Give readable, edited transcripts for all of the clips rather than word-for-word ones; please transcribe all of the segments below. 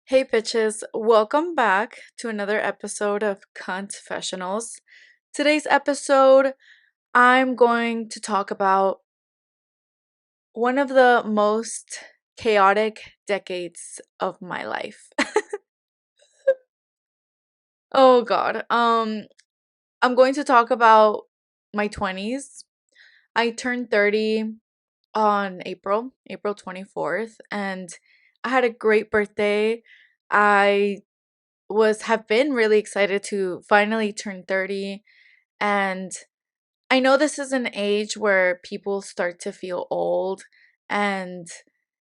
Hey bitches, welcome back to another episode of Confessionals. Today's episode, I'm going to talk about one of the most chaotic decades of my life. Oh god. I'm going to talk about my 20s. I turned 30 on April 24th, and I had a great birthday. I have been really excited to finally turn 30. And I know this is an age where people start to feel old, and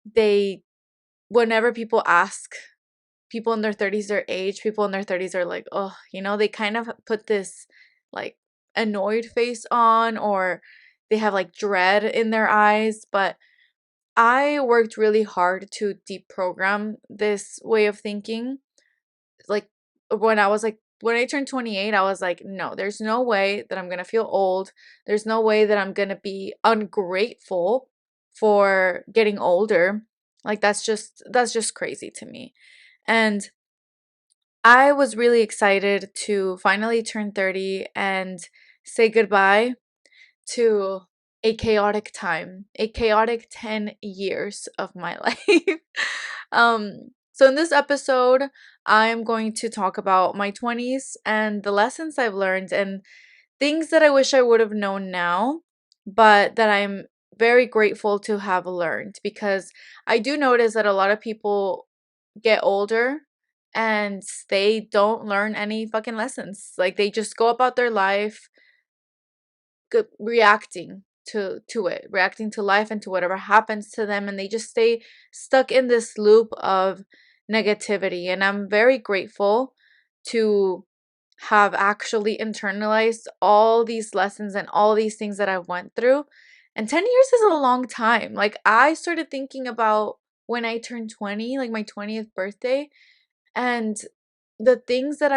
they, whenever people ask people in their 30s their age, people in their 30s are like, oh, they kind of put this like annoyed face on, or they have like dread in their eyes. But I worked really hard to deprogram this way of thinking. Like when I turned 28, I was like, no, there's no way that I'm going to feel old. There's no way that I'm going to be ungrateful for getting older. Like that's just crazy to me. And I was really excited to finally turn 30 and say goodbye to a chaotic time, a chaotic 10 years of my life. So in this episode, I'm going to talk about my 20s and the lessons I've learned and things that I wish I would have known now, but that I'm very grateful to have learned, because I do notice that a lot of people get older and they don't learn any fucking lessons. Like they just go about their life reacting to it, reacting to life and to whatever happens to them, and they just stay stuck in this loop of negativity. And I'm very grateful to have actually internalized all these lessons and all these things that I went through. And 10 years is a long time. Like I started thinking about when I turned 20, like my 20th birthday, and the things that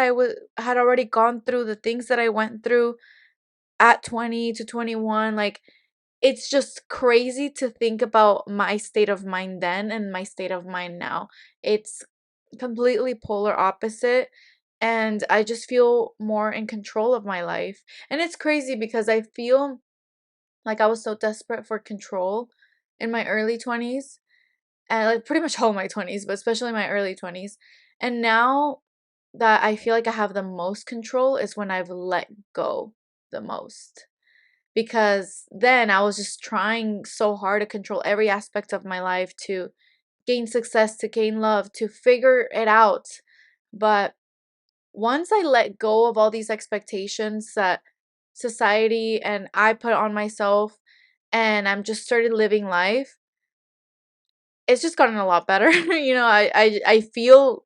had already gone through, the things that I went through at 20 to 21. Like it's just crazy to think about my state of mind then and my state of mind now. It's completely polar opposite, and I just feel more in control of my life. And it's crazy because I feel like I was so desperate for control in my early 20s, and like pretty much all my 20s, but especially my early 20s. And now that I feel like I have the most control is when I've let go the most, because then I was just trying so hard to control every aspect of my life, to gain success, to gain love, to figure it out. But once I let go of all these expectations that society and I put on myself, and I'm just started living life, it's just gotten a lot better. I feel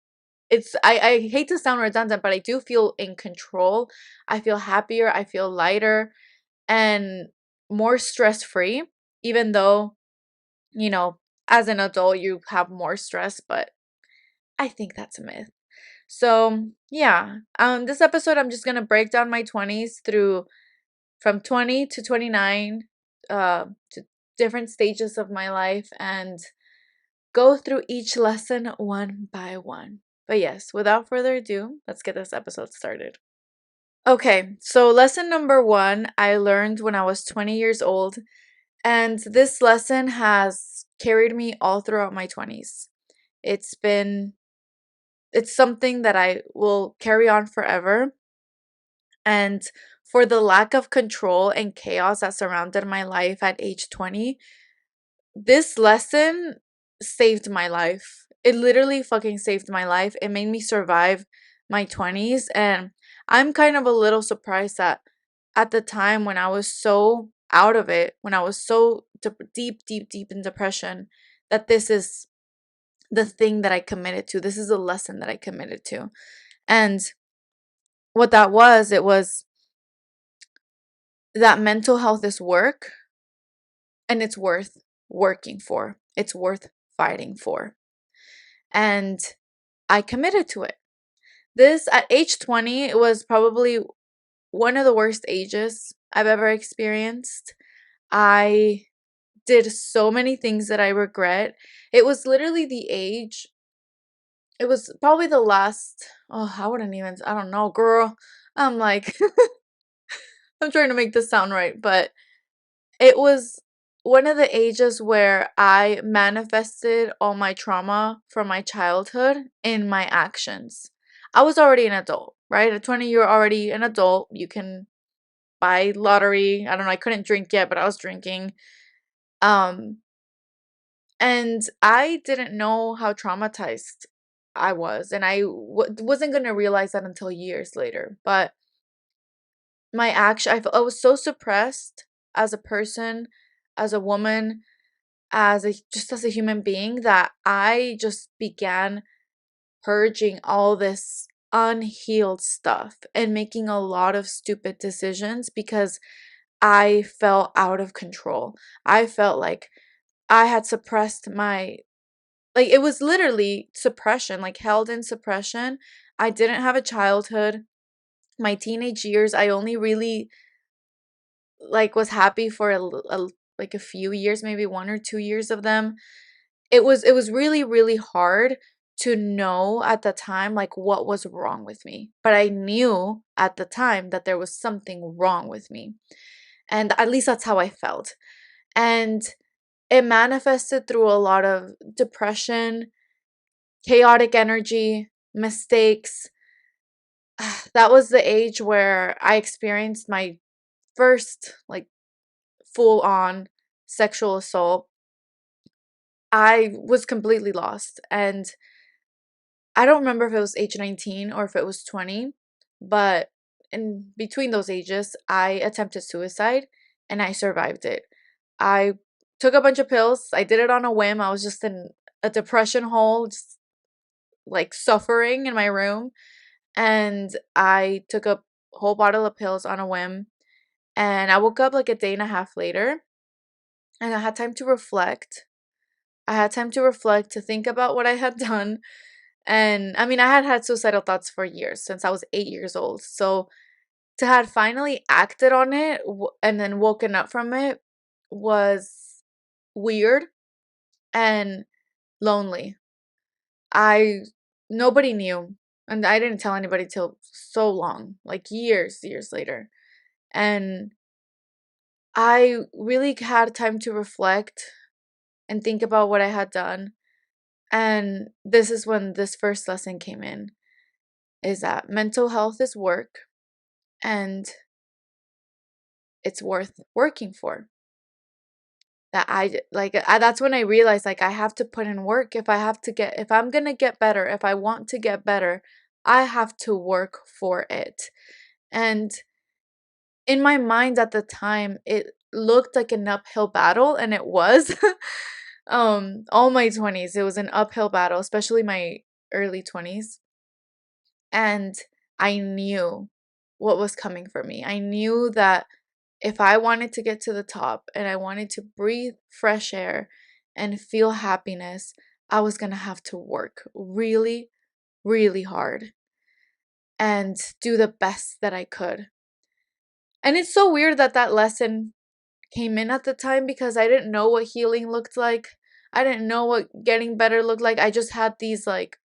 I hate to sound redundant, but I do feel in control. I feel happier, I feel lighter, and more stress free, even though, you know, as an adult, you have more stress, but I think that's a myth. So, yeah, this episode, I'm just going to break down my 20s through from 20 to 29, to different stages of my life, and go through each lesson one by one. But yes, without further ado, let's get this episode started. Okay, so lesson number one I learned when I was 20 years old. And this lesson has carried me all throughout my 20s. It's been, it's something that I will carry on forever. And for the lack of control and chaos that surrounded my life at age 20, this lesson saved my life. It literally fucking saved my life. It made me survive my 20s. And I'm kind of a little surprised that at the time when I was so out of it, when I was so deep, deep, deep in depression, that this is the thing that I committed to. This is the lesson that I committed to. And what that was, it was that mental health is work, and it's worth working for. It's worth fighting for. And I committed to it. This at age 20, it was probably one of the worst ages I've ever experienced. I did so many things that I regret. It was literally the age it was probably the last, oh, I wouldn't even, I don't know, girl. I'm like, I'm trying to make this sound right, but it was one of the ages where I manifested all my trauma from my childhood in my actions. I was already an adult, right? At 20, you're already an adult. You can buy lottery. I don't know, I couldn't drink yet, but I was drinking. Um, and I didn't know how traumatized I was, and wasn't going to realize that until years later. But my action, I was so suppressed as a person, as a woman, just as a human being, that I just began purging all this unhealed stuff and making a lot of stupid decisions because I felt out of control. I felt like I had suppressed my, like, it was literally suppression, like held in suppression. I didn't have a childhood. My teenage years, I only really like was happy for like a few years, maybe 1 or 2 years of them. It was really really hard to know at the time like what was wrong with me, but I knew at the time that there was something wrong with me, and at least that's how I felt. And it manifested through a lot of depression, chaotic energy, mistakes. That was the age where I experienced my first like full on sexual assault. I was completely lost, and I don't remember if it was age 19 or if it was 20, but in between those ages, I attempted suicide and I survived it. I took a bunch of pills. I did it on a whim. I was just in a depression hole, just like suffering in my room. And I took a whole bottle of pills on a whim. And I woke up like a day and a half later, and I had time to reflect. I had time to reflect, to think about what I had done. And I mean, I had had suicidal thoughts for years, since I was 8 years old. So to have finally acted on it and then woken up from it was weird and lonely. I Nobody knew, and I didn't tell anybody till so long, like years later. And I really had time to reflect and think about what I had done. And this is when this first lesson came in, is that mental health is work, and it's worth working for. That that's when I realized like I have to put in work. If I'm going to get better, if I want to get better, I have to work for it. And in my mind at the time, it looked like an uphill battle, and it was. All my 20s, it was an uphill battle, especially my early 20s. And I knew what was coming for me. I knew that if I wanted to get to the top and I wanted to breathe fresh air and feel happiness, I was going to have to work really, really hard and do the best that I could. And it's so weird that that lesson came in at the time, because I didn't know what healing looked like. I didn't know what getting better looked like. I just had these like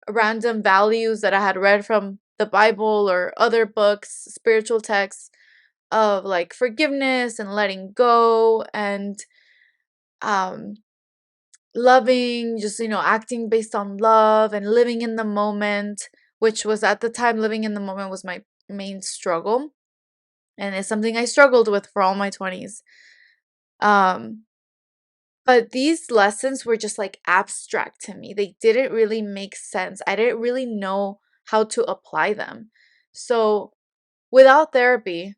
random values that I had read from the Bible or other books, spiritual texts, of like forgiveness and letting go, and um loving, just acting based on love and living in the moment, which was at the time, living in the moment was my main struggle, and it's something I struggled with for all my 20s. um but these lessons were just like abstract to me. They didn't really make sense. I didn't really know how to apply them. So without therapy,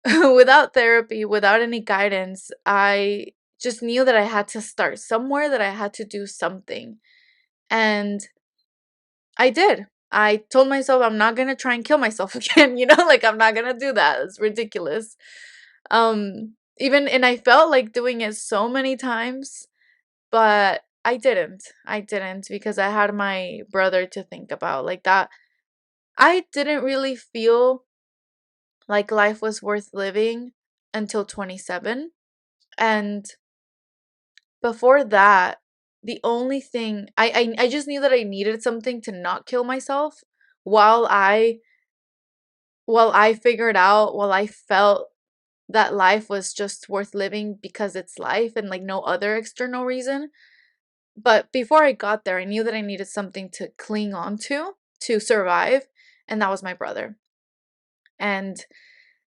without any guidance, I just knew that I had to start somewhere, that I had to do something. And I did. I told myself I'm not going to try and kill myself again, like I'm not going to do that. It's ridiculous. Even and I felt like doing it so many times, but I didn't. I didn't, because I had my brother to think about. Like that, I didn't really feel like life was worth living until 27. And before that, the only thing I just knew that I needed something to not kill myself while I figured out, while I felt that life was just worth living because it's life and like no other external reason. But before I got there, I knew that I needed something to cling on to survive, and that was my brother. And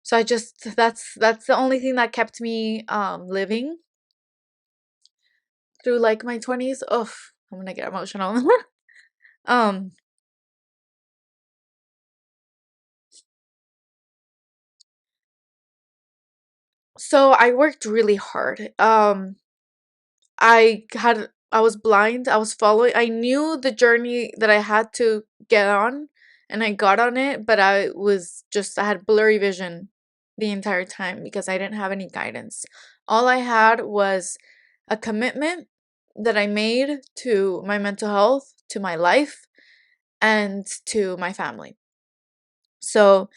so I just that's the only thing that kept me living through like my 20s. Oh, I'm gonna get emotional. um so I worked really hard. I was blind. I was following. I knew the journey that I had to get on, and I got on it, but I had blurry vision the entire time because I didn't have any guidance. All I had was a commitment that I made to my mental health, to my life, and to my family. So,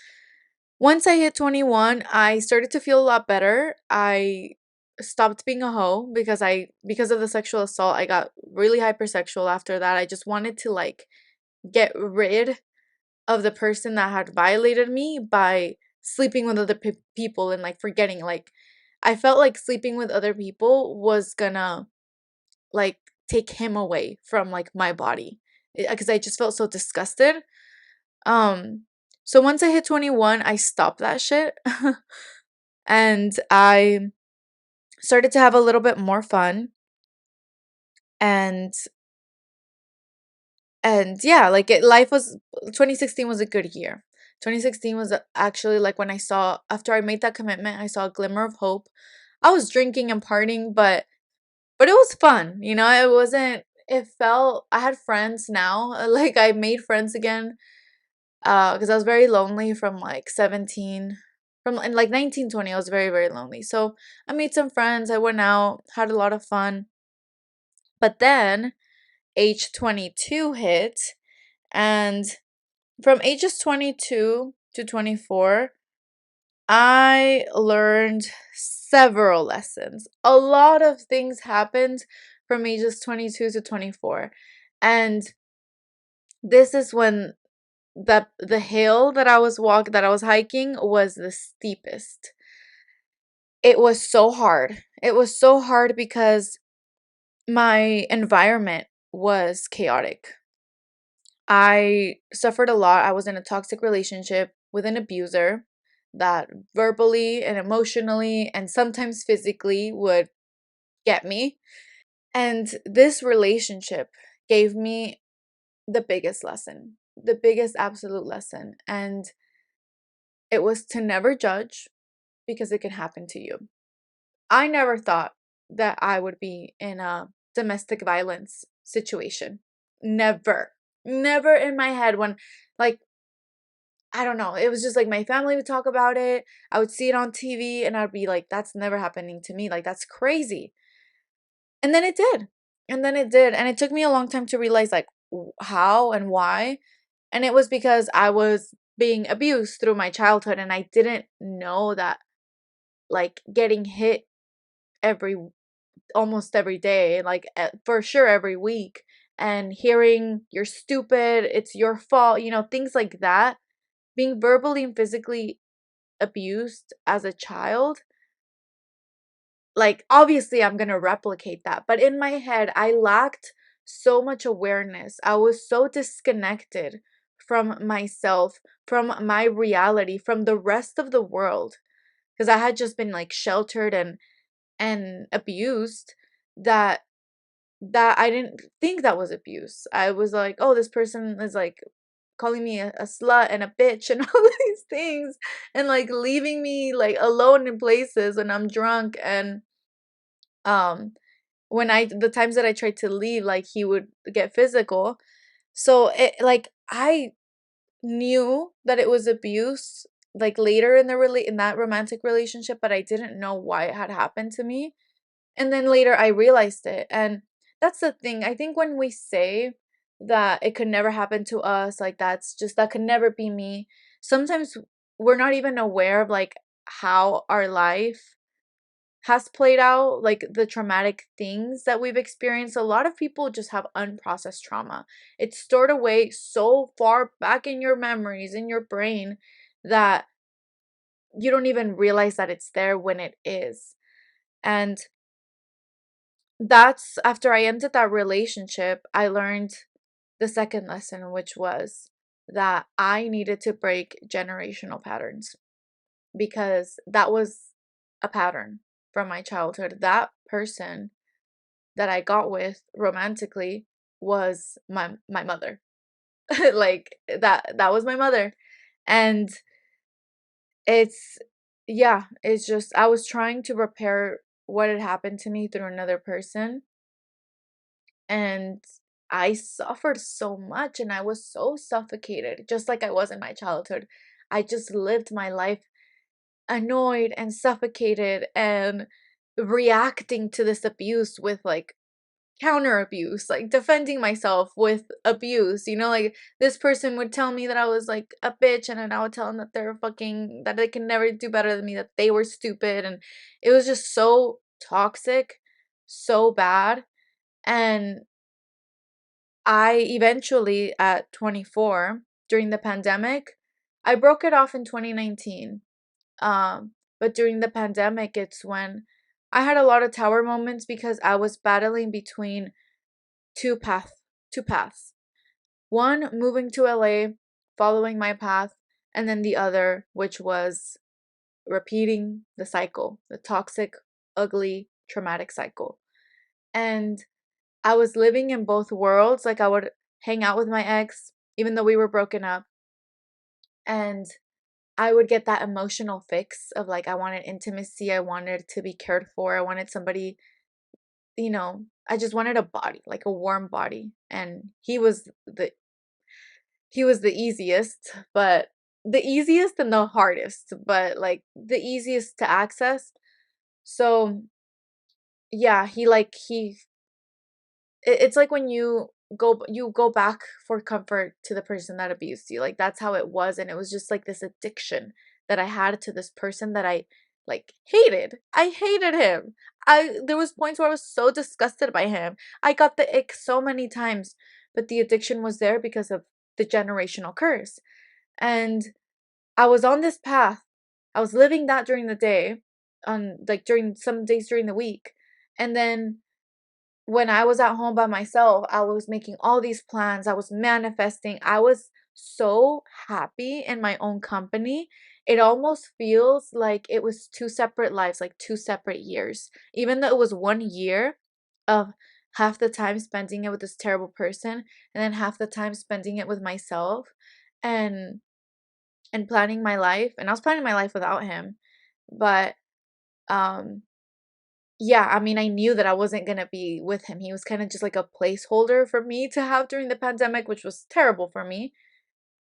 once I hit 21, I started to feel a lot better. I stopped being a hoe because of the sexual assault, I got really hypersexual after that. I just wanted to like get rid of the person that had violated me by sleeping with other people and like forgetting, like I felt like sleeping with other people was gonna like take him away from like my body because I just felt so disgusted. um, so once I hit 21, I stopped that shit. And I started to have a little bit more fun. And yeah, like life was 2016 was a good year. 2016 was actually like when I saw, after I made that commitment, I saw a glimmer of hope. I was drinking and partying, but it was fun. You know, it wasn't it felt I had friends now. Like I made friends again. Because I was very lonely from like 17, from and like 19, 20, I was very, very lonely. So I made some friends, I went out, had a lot of fun. But then age 22 hit, and from ages 22 to 24, I learned several lessons. A lot of things happened from ages 22 to 24. And this is when the hill that I was hiking was the steepest. It was so hard. It was so hard because my environment was chaotic. I suffered a lot. I was in a toxic relationship with an abuser that verbally and emotionally and sometimes physically would get me. And this relationship gave me the biggest lesson, the biggest absolute lesson. And it was to never judge because it can happen to you. I never thought that I would be in a domestic violence situation. Never. Never in my head when, like, I don't know. It was just like my family would talk about it. I would see it on TV and I'd be like, that's never happening to me. Like, that's crazy. And then it did. And then it did. And it took me a long time to realize, like, how and why. And it was because I was being abused through my childhood and I didn't know that, like, getting hit every almost every day, like for sure every week, and hearing you're stupid, it's your fault, you know, things like that, being verbally and physically abused as a child, like obviously I'm going to replicate that, but in my head I lacked so much awareness. I was so disconnected from myself, from my reality, from the rest of the world, because I had just been like sheltered and abused, that I didn't think that was abuse. I was like, oh, this person is like calling me a slut and a bitch and all these things, and like leaving me like alone in places when I'm drunk. And um when I the times that I tried to leave, like he would get physical. So it like I knew that it was abuse like later in in that romantic relationship, but I didn't know why it had happened to me. And then later I realized it. And that's the thing. I think when we say that it could never happen to us, like that could never be me, sometimes we're not even aware of like how our life has played out, like the traumatic things that we've experienced, a lot of people just have unprocessed trauma. It's stored away so far back in your memories, in your brain, that you don't even realize that it's there when it is. And that's after I ended that relationship, I learned the second lesson, which was that I needed to break generational patterns, because that was a pattern from my childhood. That person that I got with romantically was my mother. Like that was my mother. And it's yeah, it's just I was trying to repair what had happened to me through another person, and I suffered so much and I was so suffocated, just like I was in my childhood. I just lived my life annoyed and suffocated and reacting to this abuse with like counter abuse, like defending myself with abuse. Like this person would tell me that I was like a bitch, and then I would tell them that they're fucking, that they can never do better than me, that they were stupid. And it was just so toxic, so bad. And I eventually, at 24, during the pandemic, I broke it off in 2019. But during the pandemic, it's when I had a lot of tower moments, because I was battling between two path two paths. One, moving to LA, following my path, and then the other, which was repeating the cycle, the toxic, ugly, traumatic cycle. And I was living in both worlds. Like I would hang out with my ex, even though we were broken up, and I would get that emotional fix of like I wanted intimacy, I wanted to be cared for, I wanted somebody, I just wanted a body, like a warm body. And he was the easiest, but the easiest and the hardest, but like the easiest to access. So yeah, it's like when you go back for comfort to the person that abused you. Like that's how it was, and it was just like this addiction that I had to this person that I like hated. I hated him. I There was points where I was so disgusted by him. I got the ick so many times, but the addiction was there because of the generational curse. And I was on this path. I was living that during the day, on like during some days during the week. And then when I was at home by myself, I was making all these plans. I was manifesting. I was so happy in my own company. It almost feels like it was two separate lives, like two separate years. Even though it was 1 year of half the time spending it with this terrible person, and then half the time spending it with myself and planning my life. And I was planning my life without him. But um yeah, I mean, I knew that I wasn't gonna be with him. He was kind of just like a placeholder for me to have during the pandemic, which was terrible for me.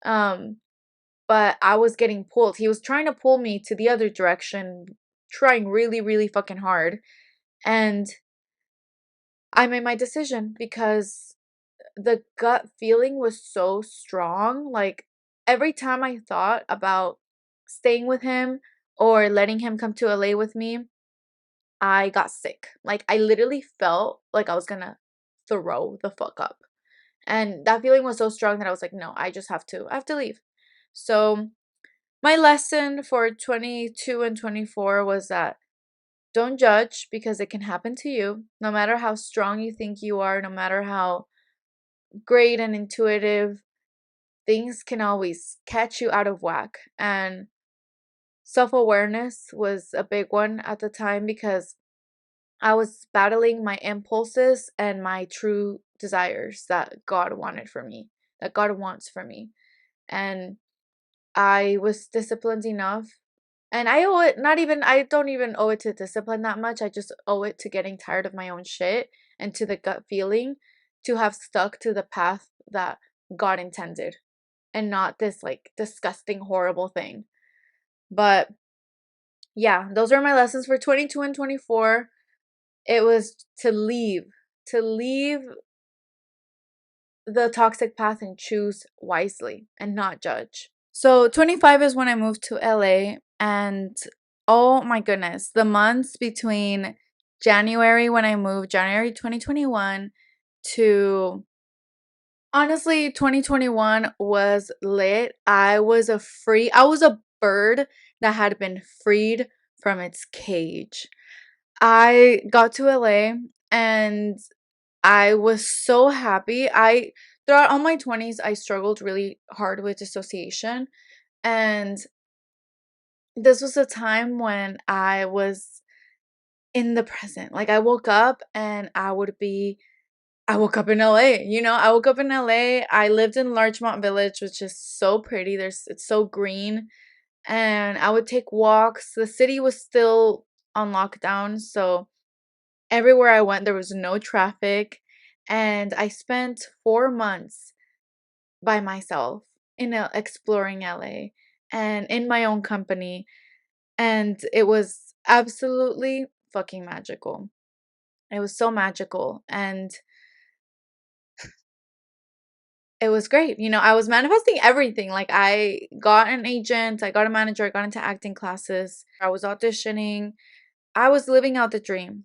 Um, but I was getting pulled. He was trying to pull me to the other direction, trying really, really fucking hard. And I made my decision because the gut feeling was so strong. Like every time I thought about staying with him or letting him come to LA with me, I got sick. Like I literally felt like I was gonna throw the fuck up. And that feeling was so strong that I was like, no, I have to leave. So my lesson for 22 and 24 was that don't judge, because it can happen to you. No matter how strong you think you are, no matter how great and intuitive, things can always catch you out of whack. And self-awareness was a big one at the time, because I was battling my impulses and my true desires that God wanted for me, that God wants for me. And I was disciplined enough. And I owe it, not even, I don't even owe it to discipline that much. I just owe it to getting tired of my own shit and to the gut feeling to have stuck to the path that God intended, and not this like disgusting, horrible thing. But yeah, those are my lessons for 22 and 24. It was to leave the toxic path and choose wisely and not judge. So 25 is when I moved to LA, and Oh my goodness. The months between January when I moved, January 2021 to honestly 2021 was lit. I was a bird that had been freed from its cage. I got to LA and I was so happy. I throughout all my 20s I struggled really hard with dissociation, and this was a time when I was in the present. Like I woke up and I woke up in LA, I woke up in LA. I lived in Larchmont Village, which is so pretty. It's so green, and I would take walks. The city was still on lockdown, so everywhere I went there was no traffic, and I spent 4 months by myself exploring LA and in my own company, and it was absolutely fucking magical. It was so magical, and it was great. I was manifesting everything. Like I got an agent, I got a manager, I got into acting classes, I was auditioning. I was living out the dream.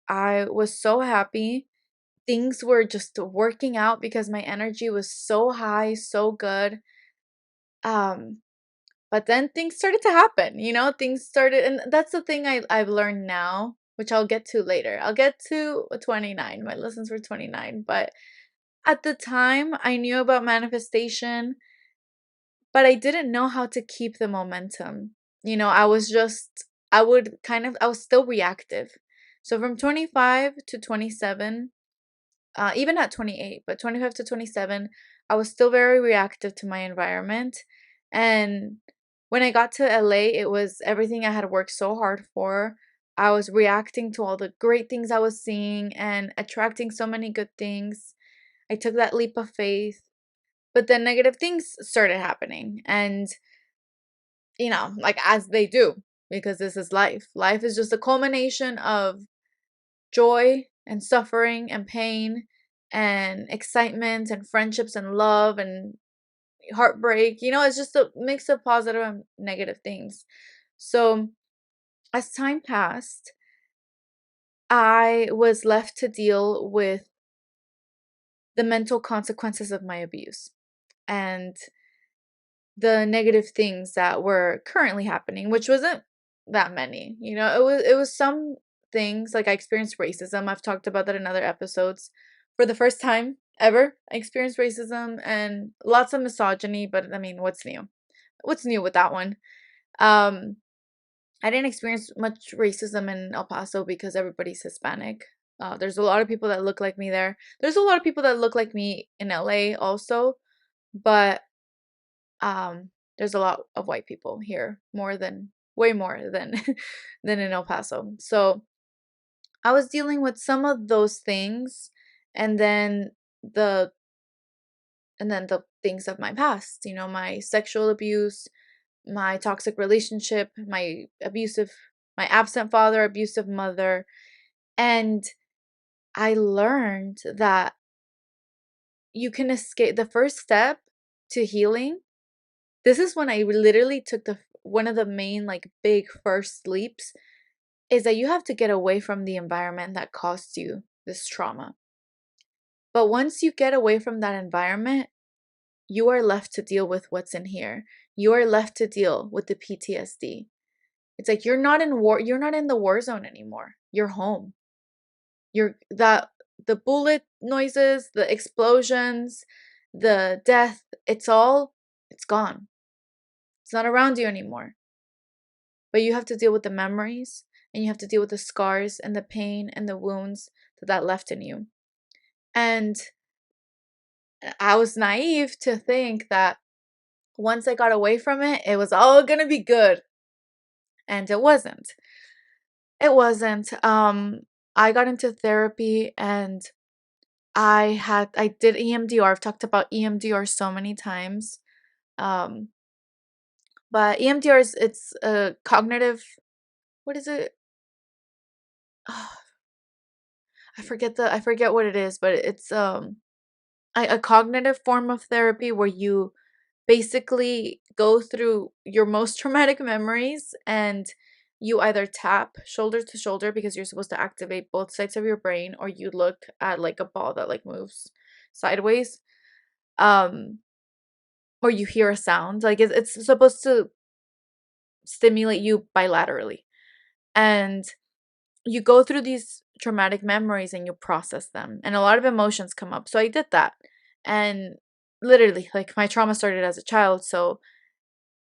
I was so happy. Things were just working out because my energy was so high, so good. Um but then things started to happen. Things started, and that's the thing I've learned now, which I'll get to later. I'll get to 29. My lessons were 29, but at the time I knew about manifestation, but I didn't know how to keep the momentum. I was just, I was still reactive. So from 25 to 27, even at 28, but 25 to 27, I was still very reactive to my environment. And when I got to LA, it was everything I had worked so hard for. I was reacting to all the great things I was seeing and attracting so many good things. I took that leap of faith, but then negative things started happening. And, like as they do, because this is life. Life is just a culmination of joy and suffering and pain and excitement and friendships and love and heartbreak. It's just a mix of positive and negative things. So, as time passed, I was left to deal with the mental consequences of my abuse and the negative things that were currently happening, which wasn't that many. It was some things. Like I experienced racism. I've talked about that in other episodes. For the first time ever, I experienced racism and lots of misogyny, but I mean, what's new? What's new with that one? Um I didn't experience much racism in El Paso because everybody's Hispanic. There's a lot of people that look like me there. There's a lot of people that look like me in LA also, but there's a lot of white people here, way more than than in El Paso. So I was dealing with some of those things, and then the the things of my past, my sexual abuse, my toxic relationship, my absent father, abusive mother. And I learned that you can escape. The first step to healing, this is when I literally took one of the main, like, big first leaps, is that you have to get away from the environment that caused you this trauma. But once you get away from that environment, you are left to deal with what's in here. You are left to deal with the PTSD. It's like you're not in the war zone anymore. You're home. The bullet noises, the explosions, the death, it's gone. It's not around you anymore. But you have to deal with the memories, and you have to deal with the scars and the pain and the wounds that left in you. And I was naive to think that once I got away from it, it was all gonna be good. And it wasn't. It wasn't. I got into therapy, and I did EMDR. I've talked about EMDR so many times. Um, but EMDR it's a cognitive, what is it? I forget what it is, but it's a cognitive form of therapy where you basically go through your most traumatic memories and you either tap shoulder to shoulder because you're supposed to activate both sides of your brain, or you look at like a ball that like moves sideways. Um, or you hear a sound. Like it's supposed to stimulate you bilaterally. And you go through these traumatic memories and you process them. And a lot of emotions come up. So I did that. And literally, like my trauma started as a child. So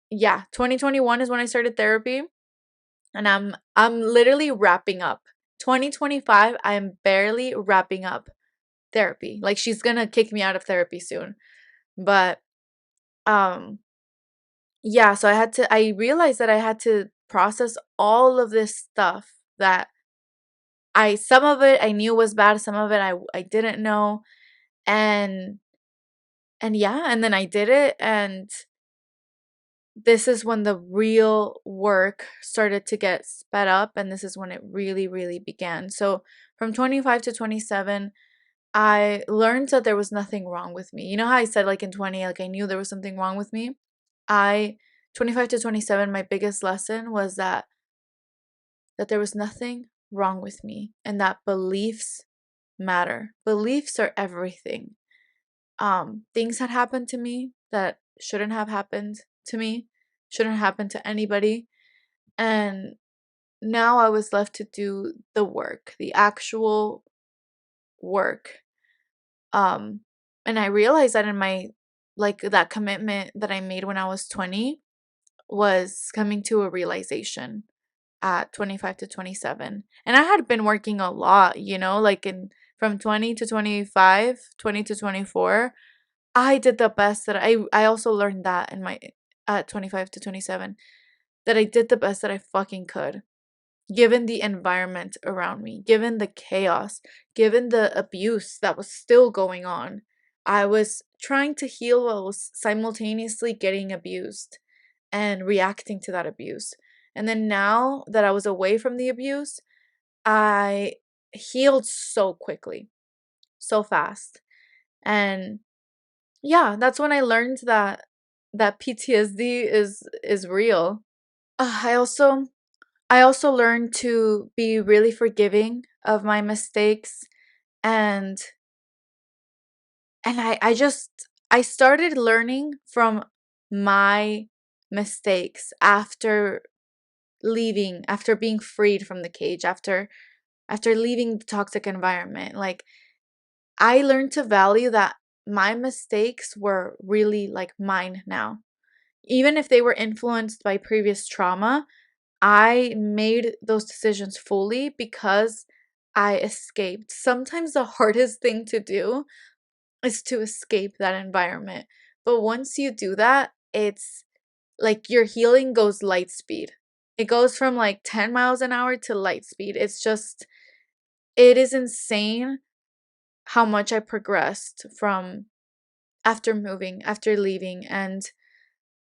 yeah, 2021 is when I started therapy. And I'm literally wrapping up. 2025, I am barely wrapping up therapy. Like she's gonna kick me out of therapy soon. But um yeah, so I realized that I had to process all of this stuff that some of it I knew was bad, some of it I didn't know. And yeah, and then I did it, and this is when the real work started to get sped up, and this is when it really, really began. So from 25 to 27, I learned that there was nothing wrong with me. You know how I said like in 20, like I knew there was something wrong with me? I 25 to 27, my biggest lesson was that there was nothing wrong with me and that beliefs matter. Beliefs are everything. Things had happened to me that shouldn't have happened to me, shouldn't happen to anybody. And now I was left to do the work, the actual work. Um, and I realized that in my, like, that commitment that I made when I was 20 was coming to a realization at 25 to 27. And I had been working a lot, like in from 20 to 25, 20 to 24. I did the best that I also learned that in my at 25 to 27, that I did the best that I fucking could, given the environment around me, given the chaos, given the abuse that was still going on. I was trying to heal while I was simultaneously getting abused and reacting to that abuse. And then now that I was away from the abuse, I healed so quickly, so fast. And yeah, that's when I learned that PTSD is real. I also learned to be really forgiving of my mistakes. and I started learning from my mistakes after being freed from the cage, after leaving the toxic environment. Like, I learned to value that my mistakes were really like mine now. Even if they were influenced by previous trauma, I made those decisions fully because I escaped. Sometimes the hardest thing to do is to escape that environment. But once you do that, it's like your healing goes light speed. It goes from like 10 miles an hour to light speed. It is insane how much I progressed from after moving, after leaving. And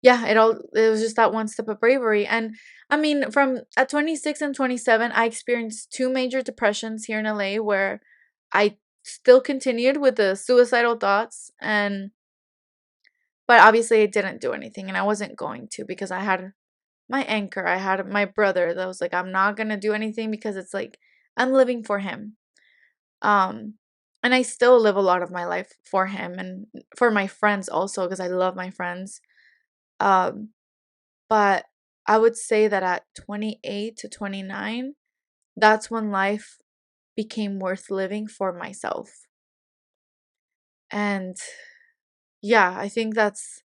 yeah, it was just that one step of bravery. And I mean, from at 26 and 27, I experienced two major depressions here in LA, where I still continued with the suicidal thoughts, but obviously I didn't do anything, and I wasn't going to, because I had my anchor. I had my brother that was like, I'm not going to do anything, because it's like I'm living for him. Um and I still live a lot of my life for him and for my friends also, because I love my friends. Um but I would say that at 28 to 29, that's when life became worth living for myself. And yeah, I think that's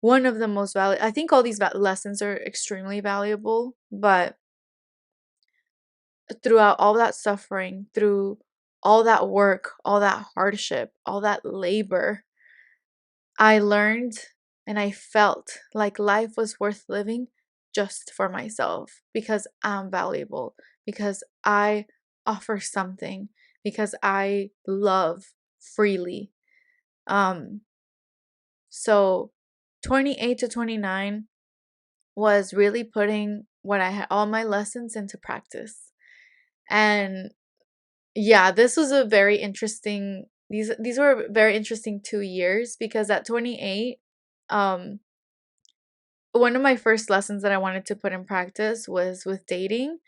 one of the most valuable. I think all these lessons are extremely valuable, but throughout all that suffering, through all that work, all that hardship, all that labor, I learned and I felt like life was worth living just for myself, because I'm valuable, because I offer something, because I love freely. Um so 28 to 29 was really putting what I had, all my lessons, into practice. And yeah, this was a very interesting these were very interesting 2 years, because at 28, um one of my first lessons that I wanted to put in practice was with dating.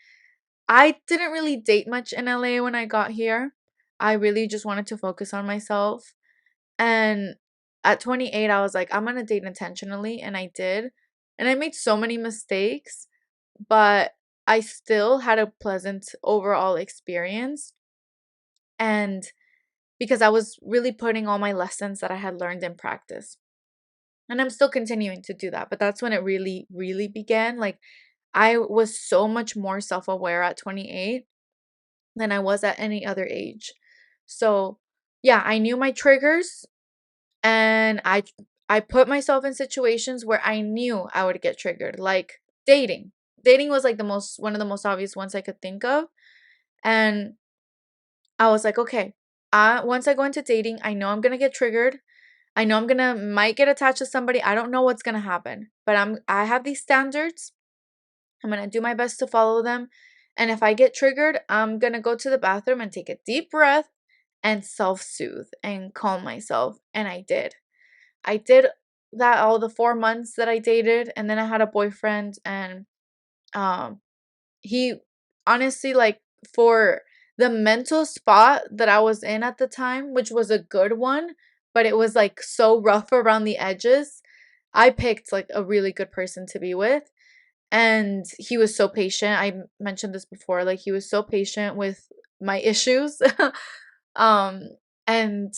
I didn't really date much in LA when I got here. I really just wanted to focus on myself. And at 28, I was like, I'm going to date intentionally. And I did. And I made so many mistakes, but I still had a pleasant overall experience. And because I was really putting all my lessons that I had learned in practice. And I'm still continuing to do that. But that's when it really, really began. Like, I was so much more self aware at 28 than I was at any other age. So, yeah, I knew my triggers, and I put myself in situations where I knew I would get triggered, like dating. Dating was like the most one of the most obvious ones I could think of. And I was like, okay, once I go into dating, I know I'm going to get triggered. I know I'm going to might get attached to somebody. I don't know what's going to happen, but I have these standards. I'm going to do my best to follow them. And if I get triggered, I'm going to go to the bathroom and take a deep breath and self-soothe and calm myself. And I did. I did that all the 4 months that I dated, and then I had a boyfriend, and um he honestly, like, for the mental spot that I was in at the time, which was a good one, but it was like so rough around the edges. I picked like a really good person to be with, and he was so patient. I mentioned this before, like he was so patient with my issues. um and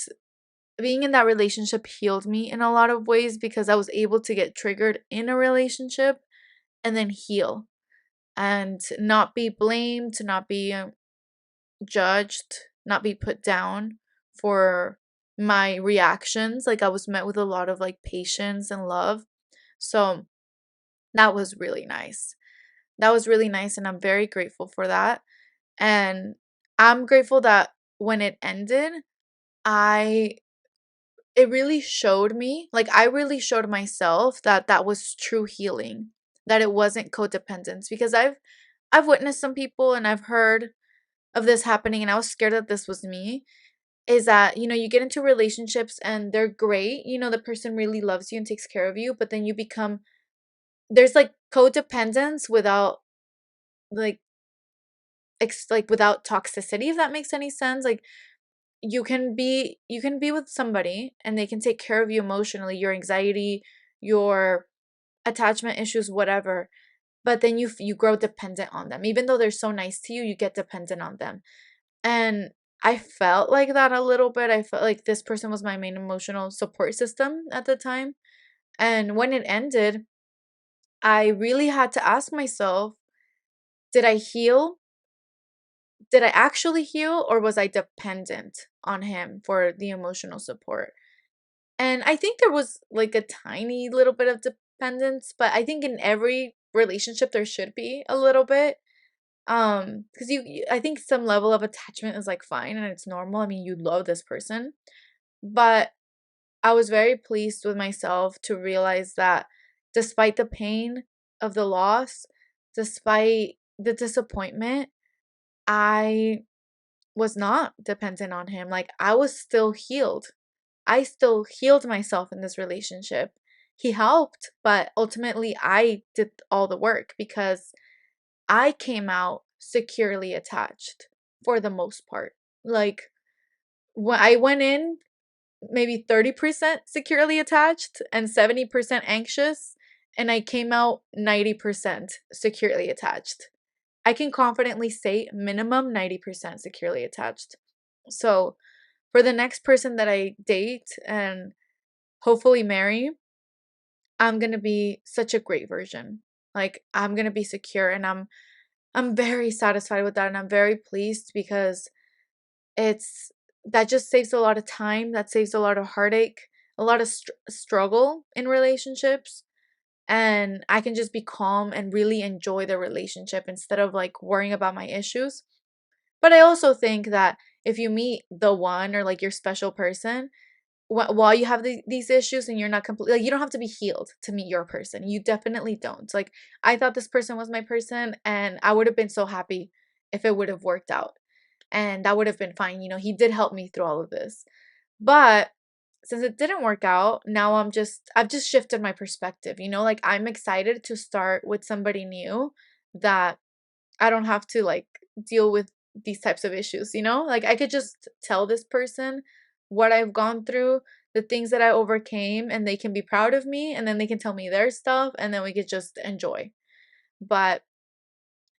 being in that relationship healed me in a lot of ways because I was able to get triggered in a relationship and then heal and not be blamed, not be judged, not be put down for my reactions. Like, I was met with a lot of like patience and love. So that was really nice. That was really nice. And I'm very grateful for that. And I'm grateful that when it ended, I it really showed me, like, I really showed myself that that was true healing, that it wasn't codependence, because I've witnessed some people and I've heard of this happening, and I was scared that this was me. Is that, you get into relationships and they're great, the person really loves you and takes care of you, but then you become there's like codependence without like like without toxicity, if that makes any sense. Like, you can be with somebody and they can take care of you emotionally, your anxiety, your attachment issues, whatever, but then you grow dependent on them. Even though they're so nice to you, you get dependent on them. And I felt like that a little bit. I felt like this person was my main emotional support system at the time. And when it ended, I really had to ask myself, did I heal? Did I actually heal, or was I dependent on him for the emotional support? And I think there was like a tiny little bit of dependence, but I think in every relationship there should be a little bit. Because I think some level of attachment is like fine and it's normal. I mean, you love this person, but I was very pleased with myself to realize that despite the pain of the loss, despite the disappointment, I was not dependent on him. Like, I was still healed. I still healed myself in this relationship. He helped, but ultimately I did all the work because I came out securely attached for the most part. Like, when I went in maybe 30% securely attached and 70% anxious, and I came out 90% securely attached. I can confidently say minimum 90% securely attached. So, for the next person that I date and hopefully marry, I'm going to be such a great version. Like, I'm going to be secure, and I'm very satisfied with that, and I'm very pleased because it's that just saves a lot of time, that saves a lot of heartache, a lot of struggle in relationships, and I can just be calm and really enjoy the relationship instead of like worrying about my issues. But I also think that if you meet the one or like your special person, while you have these issues and you're not completely, like, you don't have to be healed to meet your person. You definitely don't. Like, I thought this person was my person, and I would have been so happy if it would have worked out, and that would have been fine. He did help me through all of this. But since it didn't work out, now I've just shifted my perspective, you know, like I'm excited to start with somebody new that I don't have to like deal with these types of issues, you know? Like I could just tell this person what I've gone through, the things that I overcame, and they can be proud of me, and then they can tell me their stuff, and then we could just enjoy. But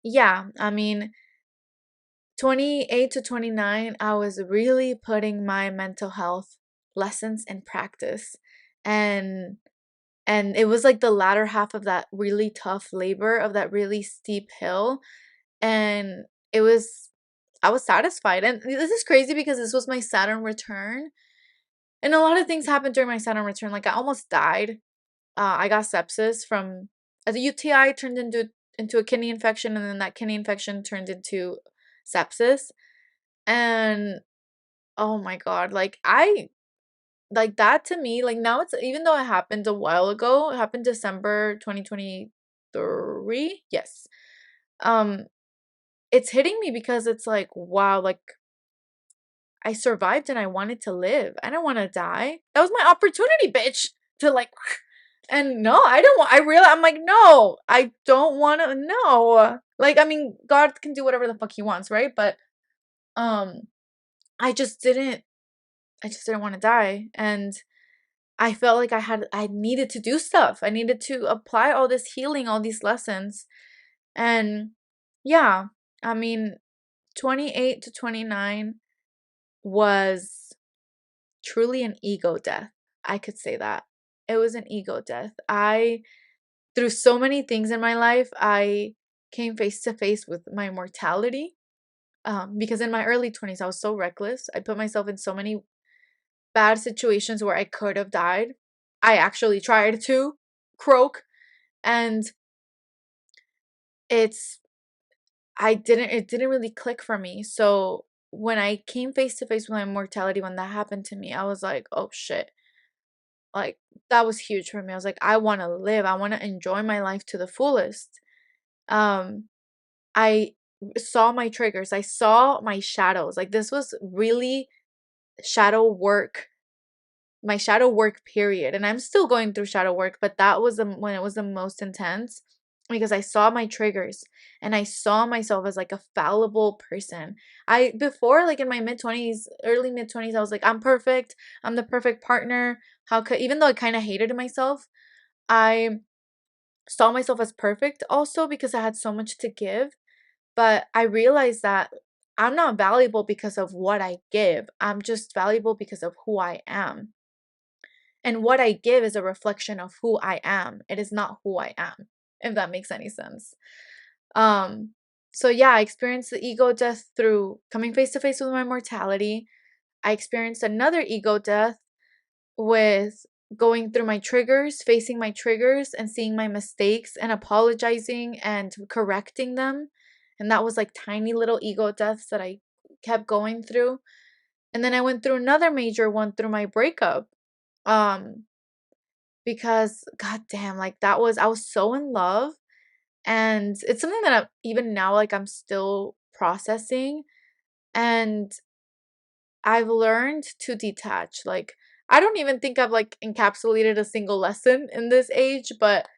yeah, I mean, 28 to 29, I was really putting my mental health lessons in practice. And it was like the latter half of that really tough labor of that really steep hill, and it was I was satisfied. And this is crazy because this was my Saturn return, and a lot of things happened during my Saturn return. Like I almost died. I got sepsis from a UTI turned into a kidney infection, and then that kidney infection turned into sepsis. And oh my God, like I like that to me, like now it's, even though it happened a while ago, it happened December 2023. Yes. Um, it's hitting me because it's like, wow, like I survived and I wanted to live. I don't want to die. That was my opportunity, bitch, to like and no, I don't want, I'm like, no, I don't want to, no. Like, I mean, God can do whatever the fuck he wants, right? But um I just didn't I just didn't want to die. And I felt like I needed to do stuff. I needed to apply all this healing, all these lessons. And yeah, I mean, 28 to 29 was truly an ego death. I could say that. It was an ego death. Through so many things in my life, I came face to face with my mortality. Because in my early 20s, I was so reckless. I put myself in so many bad situations where I could have died. I actually tried to croak, and it's it didn't really click for me. So when I came face to face with my mortality, when that happened to me, I was like, oh shit. Like that was huge for me. I was like, I want to live. I want to enjoy my life to the fullest. Um I saw my triggers. I saw my shadows. Like this was really shadow work, my shadow work period. And I'm still going through shadow work, but that was when it was the most intense, because I saw my triggers and I saw myself as like a fallible person. I before, like in my mid 20s, early mid 20s, I was like, I'm perfect. I'm the perfect partner. How could, even though I kind of hated myself, I saw myself as perfect also because I had so much to give. But I realized that I'm not valuable because of what I give. I'm just valuable because of who I am. And what I give is a reflection of who I am. It is not who I am, if that makes any sense. Um, so yeah, I experienced the ego death through coming face to face with my mortality. I experienced another ego death with going through my triggers, facing my triggers and seeing my mistakes and apologizing and correcting them. And that was like tiny little ego deaths that I kept going through. And then I went through another major one through my breakup. Um, because god damn, like that was, I was so in love, and it's something that even now, like I'm still processing. And I've learned to detach. Like I don't even think I've like encapsulated a single lesson in this age, but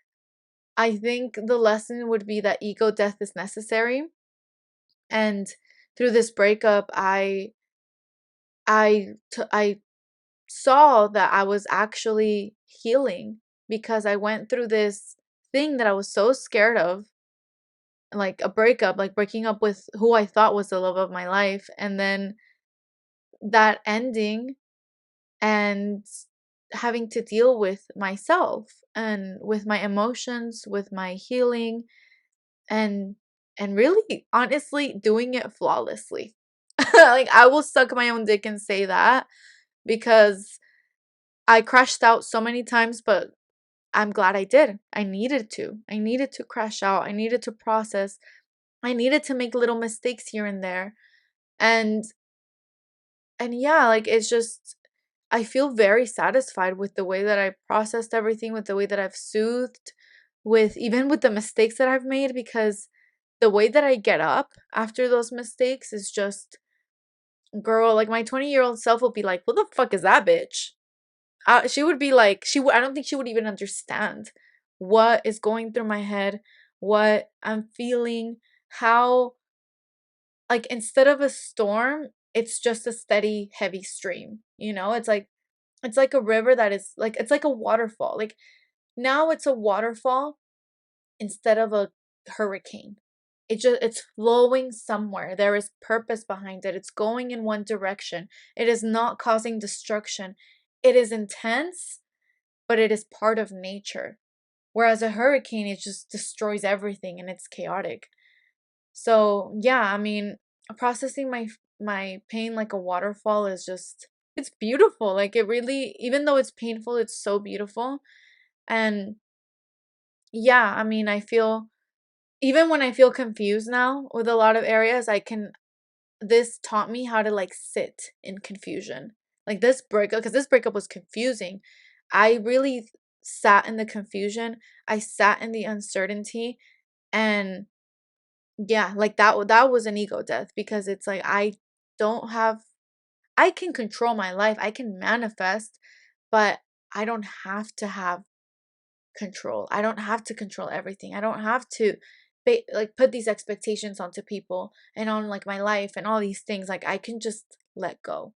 I think the lesson would be that ego death is necessary. And through this breakup, I saw that I was actually healing, because I went through this thing that I was so scared of, like a breakup, like breaking up with who I thought was the love of my life, and then that ending, and having to deal with myself and with my emotions, with my healing, and really honestly doing it flawlessly. Like I will suck my own dick and say that, because I crashed out so many times, but I'm glad I did. I needed to. I needed to crash out. I needed to process. I needed to make little mistakes here and there. And yeah, like it's just, I feel very satisfied with the way that I processed everything, with the way that I've soothed, with even with the mistakes that I've made, because the way that I get up after those mistakes is just, girl, like my 20-year-old self will be like, "What the fuck is that bitch?" She would be like, I don't think she would even understand what is going through my head, what I'm feeling, how, like, instead of a storm, it's just a steady, heavy stream. It's like a river that is like, it's like a waterfall. Like, now it's a waterfall instead of a hurricane. It's flowing somewhere. There is purpose behind it. It's going in one direction. It is not causing destruction. It is intense, but it is part of nature. Whereas a hurricane, it just destroys everything and it's chaotic. So, yeah, I mean, processing my pain like a waterfall is just, it's beautiful. Like, it really, even though it's painful, it's so beautiful. And yeah, I mean, I feel, even when I feel confused now with a lot of areas, this taught me how to like sit in confusion. Like, this breakup, because this breakup was confusing. I really sat in the confusion. I sat in the uncertainty. And yeah, like that was an ego death, because it's like, don't have I can control my life. I can manifest, but I don't have to have control. I don't have to control everything. I don't have to like put these expectations onto people and on like my life and all these things. Like, I can just let go.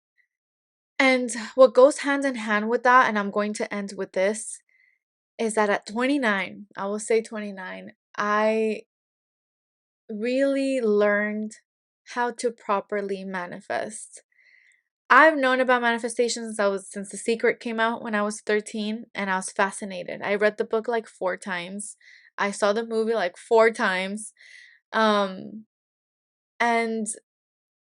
And what goes hand in hand with that, and I'm going to end with this, is that at 29, I will say 29, I really learned how to properly manifest. I've known about manifestation since The Secret came out when I was 13, and I was fascinated. I read the book like 4 times. I saw the movie like 4 times. Um and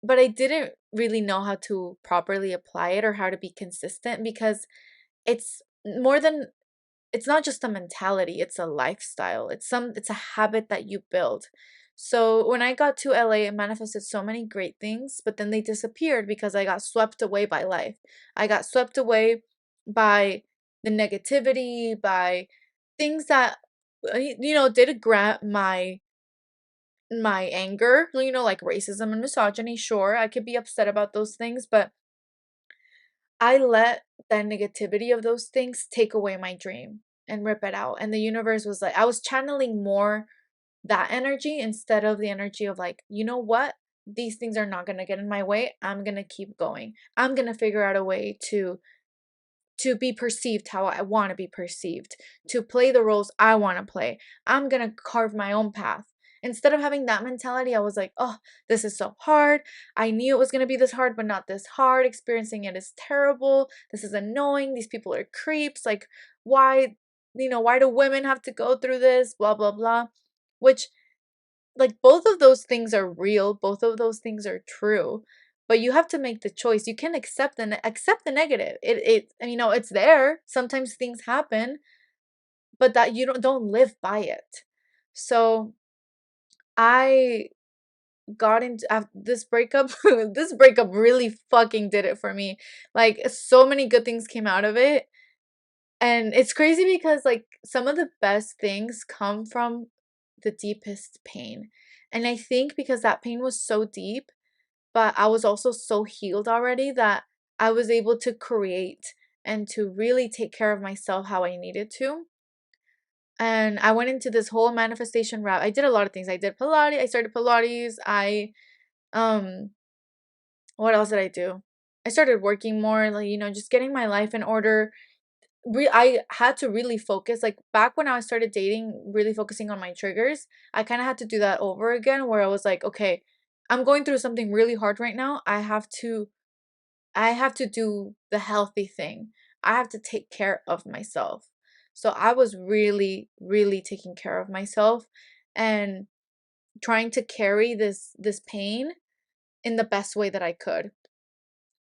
but I didn't really know how to properly apply it or how to be consistent, because it's more than it's not just a mentality, it's a lifestyle. It's a habit that you build. So when I got to LA, I manifested so many great things, but then they disappeared because I got swept away by life. I got swept away by the negativity, by things that did grab my anger, like racism and misogyny. Sure, I could be upset about those things, but I let the negativity of those things take away my dream and rip it out. And the universe was like, I was channeling more that energy instead of the energy of like, you know what? These things are not going to get in my way. I'm going to keep going. I'm going to figure out a way to be perceived how I want to be perceived, to play the roles I want to play. I'm going to carve my own path. Instead of having that mentality, I was like, oh, this is so hard. I knew it was going to be this hard, but not this hard. Experiencing it is terrible. This is annoying. These people are creeps. Like, why do women have to go through this? Blah, blah, blah. Which, like, both of those things are real. Both of those things are true. But you have to make the choice. You can accept the negative. It's there. Sometimes things happen, but that you don't live by it. So I got into this breakup. This breakup really fucking did it for me. Like, so many good things came out of it. And it's crazy because like some of the best things come from the deepest pain. And I think because that pain was so deep, but I was also so healed already, that I was able to create and to really take care of myself how I needed to. And I went into this whole manifestation route. I did a lot of things. I did Pilates. I started Pilates. Um what else did I do? I started working more, like, just getting my life in order. I had to really focus, like back when I started dating, really focusing on my triggers. I kind of had to do that over again, where I was like, okay, I'm going through something really hard right now. I have to do the healthy thing. I have to take care of myself. So I was really, really taking care of myself and trying to carry this pain in the best way that I could.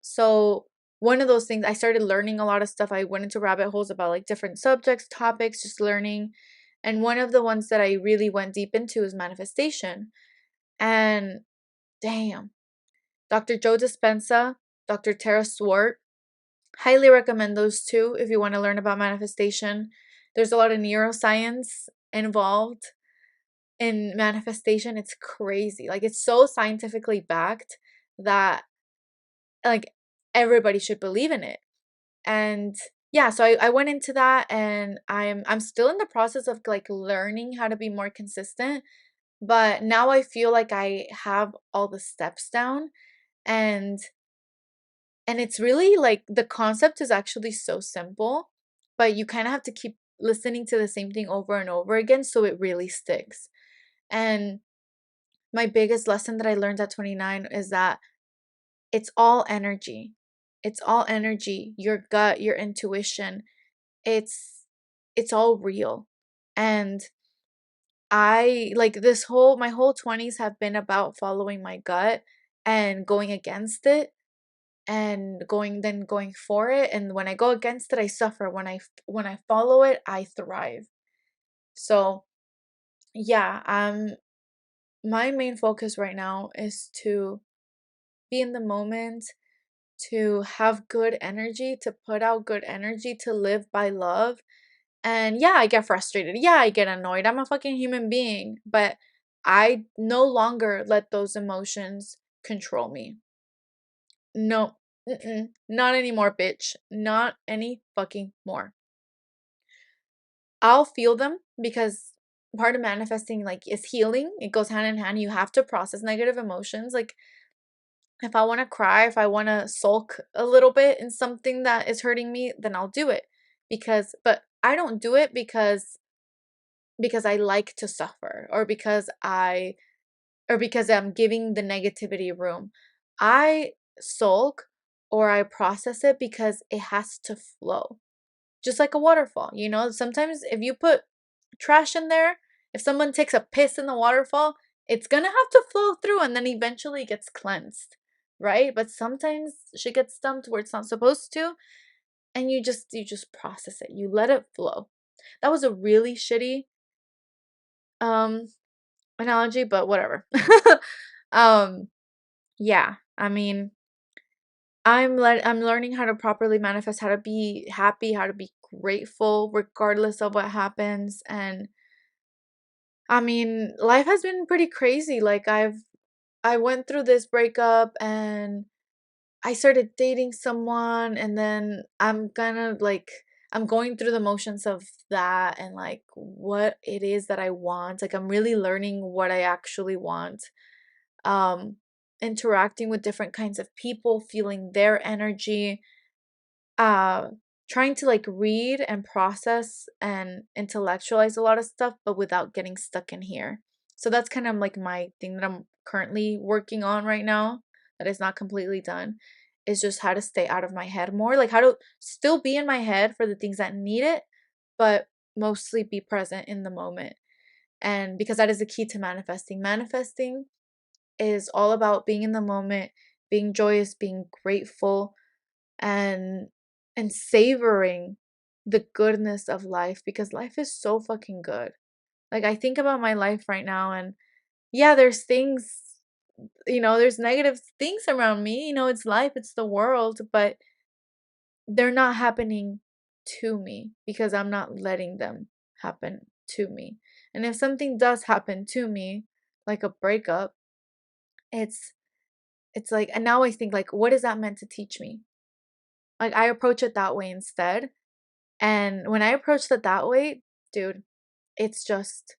So one of those things, I started learning a lot of stuff. I went into rabbit holes about like different subjects, topics, just learning. And one of the ones that I really went deep into is manifestation. And damn, Dr. Joe Dispenza, Dr. Tara Swart, highly recommend those two if you want to learn about manifestation. There's a lot of neuroscience involved in manifestation. It's crazy. Like, it's so scientifically backed that like everybody should believe in it. And yeah, so I went into that, and I'm still in the process of like learning how to be more consistent, but now I feel like I have all the steps down, and it's really like the concept is actually so simple, but you kind of have to keep listening to the same thing over and over again so it really sticks. And my biggest lesson that I learned at 29 is that it's all energy. It's all energy. Your gut, your intuition, it's all real. And I like this whole my whole 20s have been about following my gut and going against it, and going for it, and when I go against it I suffer. When I follow it I thrive. So yeah, my main focus right now is to be in the moment, to have good energy, to put out good energy, to live by love. And yeah, I get frustrated. Yeah, I get annoyed. I'm a fucking human being, but I no longer let those emotions control me. No, not anymore, bitch. Not any fucking more. I'll feel them because part of manifesting like is healing. It goes hand in hand. You have to process negative emotions. Like if I want to cry, if I want to sulk a little bit in something that is hurting me, then I'll do it. But I don't do it because I like to suffer, or because I'm giving the negativity room. I sulk or I process it because it has to flow. Just like a waterfall, sometimes if you put trash in there, if someone takes a piss in the waterfall, it's gonna have to flow through and then eventually it gets cleansed, right? But sometimes shit gets dumped where it's not supposed to, and you just process it. You let it flow. That was a really shitty um analogy, but whatever. um yeah, I mean, I'm learning how to properly manifest, how to be happy, how to be grateful regardless of what happens. And I mean, life has been pretty crazy. Like I went through this breakup, and I started dating someone, and then I'm going through the motions of that and like what it is that I want. Like I'm really learning what I actually want. Um Interacting with different kinds of people, feeling their energy, uh trying to like read and process and intellectualize a lot of stuff but without getting stuck in here. So that's kind of like my thing that I'm currently working on right now, that is not completely done, is just how to stay out of my head more, like how to still be in my head for the things that need it, but mostly be present in the moment. And because that is the key to manifesting is all about being in the moment, being joyous, being grateful, and savoring the goodness of life, because life is so fucking good. Like I think about my life right now, and yeah, there's things, there's negative things around me, it's life, it's the world, but they're not happening to me because I'm not letting them happen to me. And if something does happen to me, like a breakup, it's like, and now I think like, what is that meant to teach me? Like I approach it that way instead. And when I approached it that way, dude, it's just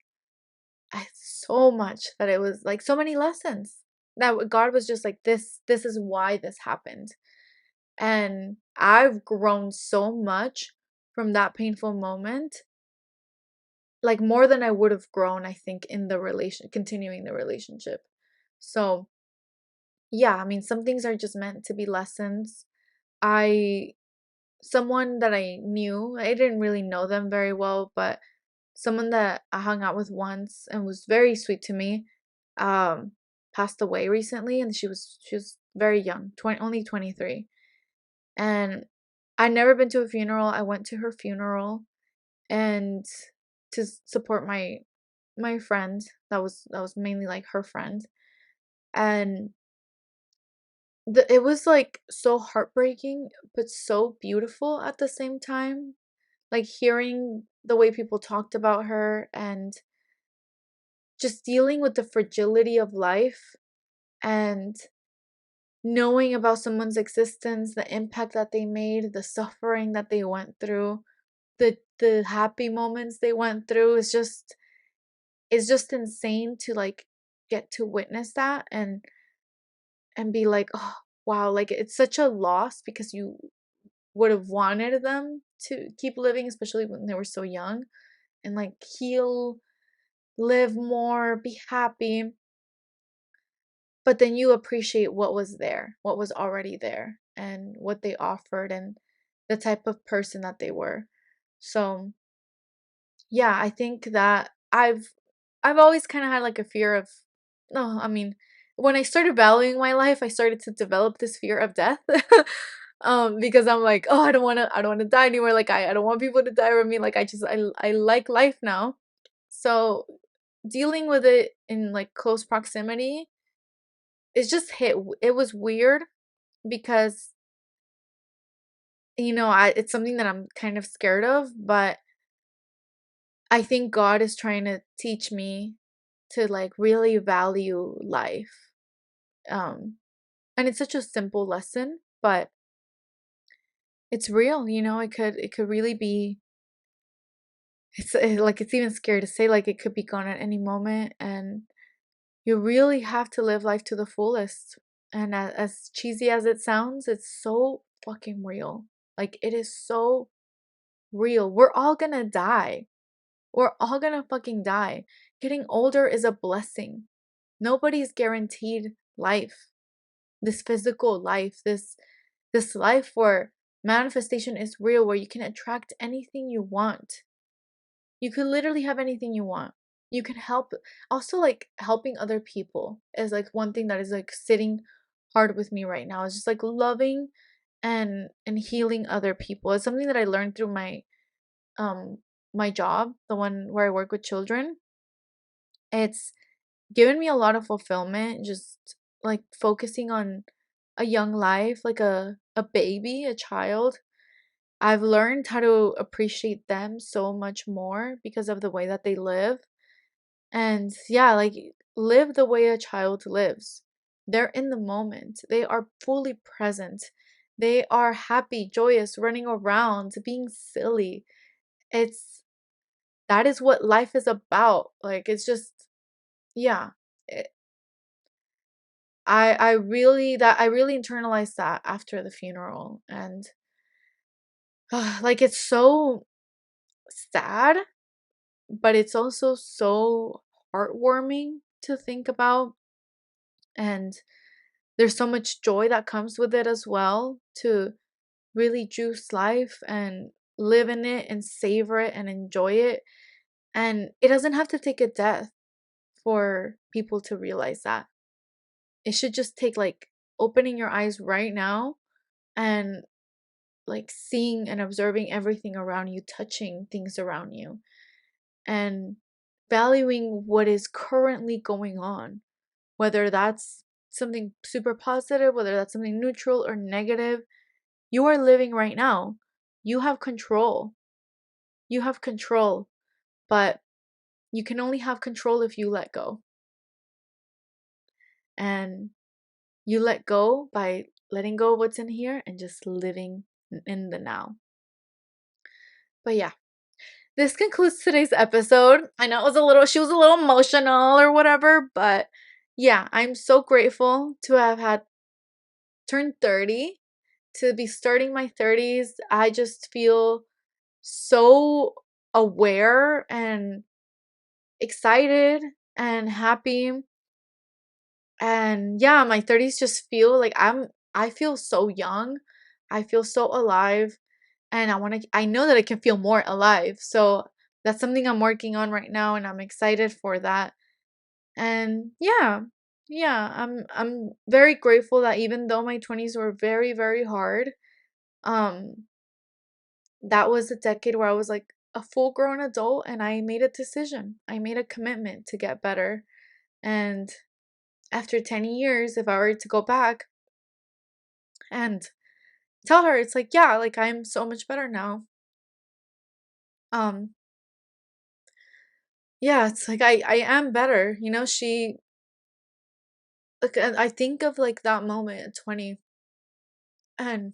so much that it was like so many lessons that God was just like, this is why this happened. And I've grown so much from that painful moment, like more than I would have grown, I think, in the continuing the relationship. So yeah, I mean, some things are just meant to be lessons. I Someone that I knew, I didn't really know them very well, but someone that I hung out with once and was very sweet to me, um, passed away recently, and she was very young, only 23. And I'd never been to a funeral. I went to her funeral and to support my friend. That was mainly like her friend. And it was like so heartbreaking but so beautiful at the same time. Like hearing the way people talked about her and just dealing with the fragility of life, and knowing about someone's existence, the impact that they made, the suffering that they went through, the happy moments they went through, is just insane to like get to witness that and be like, oh wow, like it's such a loss because you would have wanted them to keep living, especially when they were so young, and like heal, live more, be happy. But then you appreciate what was there, what was already there, and what they offered, and the type of person that they were. So, yeah, I think that I've always kind of had like a fear of, no, I mean, when I started valuing my life, I started to develop this fear of death. Because I'm like, oh, I don't want to die anymore. Like I don't want people to die from me. Like I like life now. So dealing with it in like close proximity, it was weird because it's something that I'm kind of scared of, but I think God is trying to teach me to like really value life. Um and it's such a simple lesson, but it's real, it could really be. Like it's even scary to say, like it could be gone at any moment, and you really have to live life to the fullest. And as cheesy as it sounds, it's so fucking real. Like it is so real. We're all gonna die. We're all gonna fucking die. Getting older is a blessing. Nobody's guaranteed life. This physical life, this life where manifestation is real, where you can attract anything you want. You could literally have anything you want. You can help. Also, like helping other people is like one thing that is like sitting hard with me right now. It's just like loving and healing other people. It's something that I learned through um my job, the one where I work with children. It's given me a lot of fulfillment, just like focusing on a young life, like a baby, a child. I've learned how to appreciate them so much more because of the way that they live. And yeah, like live the way a child lives. They're in the moment. They are fully present. They are happy, joyous, running around, being silly. It's that is what life is about. Like it's just yeah. It, I really internalized that after the funeral, and like it's so sad, but it's also so heartwarming to think about, and there's so much joy that comes with it as well, to really juice life and live in it and savor it and enjoy it. And it doesn't have to take a death for people to realize that. It should just take like opening your eyes right now and like seeing and observing everything around you, touching things around you, and valuing what is currently going on, whether that's something super positive, whether that's something neutral or negative. You are living right now. You have control. You have control, but you can only have control if you let go. And you let go by letting go of what's in here and just living in the now. But yeah, this concludes today's episode. I know she was a little emotional or whatever, but yeah, I'm so grateful to have had turned 30, to be starting my 30s. I just feel so aware and excited and happy. And yeah, my 30s just feel like I feel so young. I feel so alive, and I know that I can feel more alive. So that's something I'm working on right now, and I'm excited for that. And yeah. Yeah, I'm very grateful that even though my 20s were very very hard, um that was a decade where I was like a full grown adult, and I made a decision. I made a commitment to get better. And after 10 years, if I were to go back and tell her, it's like, yeah, like I'm so much better now. Um, yeah, it's like I am better. like, I think of like that moment at 20, and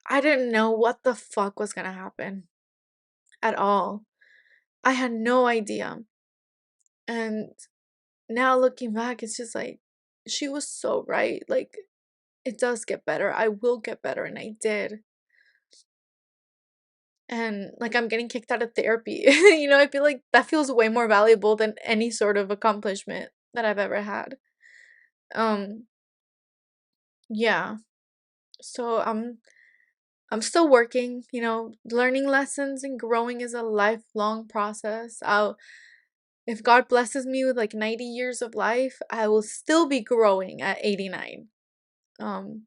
I didn't know what the fuck was gonna happen at all. I had no idea. And now looking back, it's just like, she was so right. Like, it does get better. I will get better, and I did. And like, I'm getting kicked out of therapy. I feel like that feels way more valuable than any sort of accomplishment that I've ever had. Um, yeah. So I'm still working, learning lessons and growing is a lifelong process. If God blesses me with like 90 years of life, I will still be growing at 89. Um,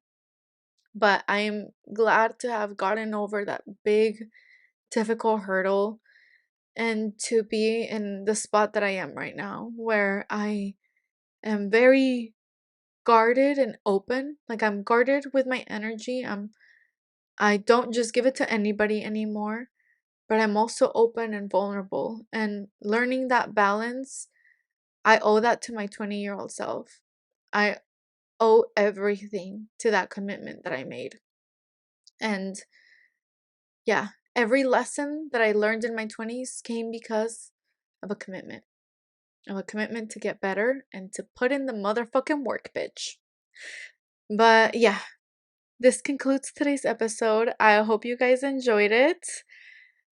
but I'm glad to have gotten over that big, difficult hurdle and to be in the spot that I am right now, where I am very guarded and open. Like, I'm guarded with my energy. I don't just give it to anybody anymore, but I'm also open and vulnerable. And learning that balance, I owe that to my 20-year-old self. I owe everything to that commitment that I made. And yeah, every lesson that I learned in my 20s came because of a commitment. Of a commitment to get better and to put in the motherfucking work, bitch. But yeah, this concludes today's episode. I hope you guys enjoyed it.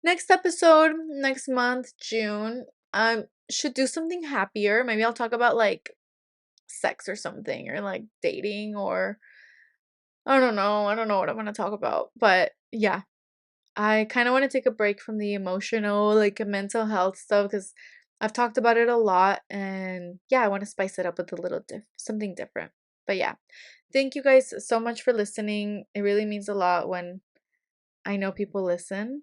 Next episode, next month, June, I should do something happier. Maybe I'll talk about like sex or something, or like dating, or I don't know. I don't know what I'm going to talk about. But yeah, I kind of want to take a break from the emotional, like mental health stuff, because I've talked about it a lot. And yeah, I want to spice it up with a little something different. But yeah, thank you guys so much for listening. It really means a lot when I know people listen.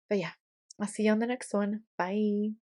But yeah, I'll see you on the next one. Bye.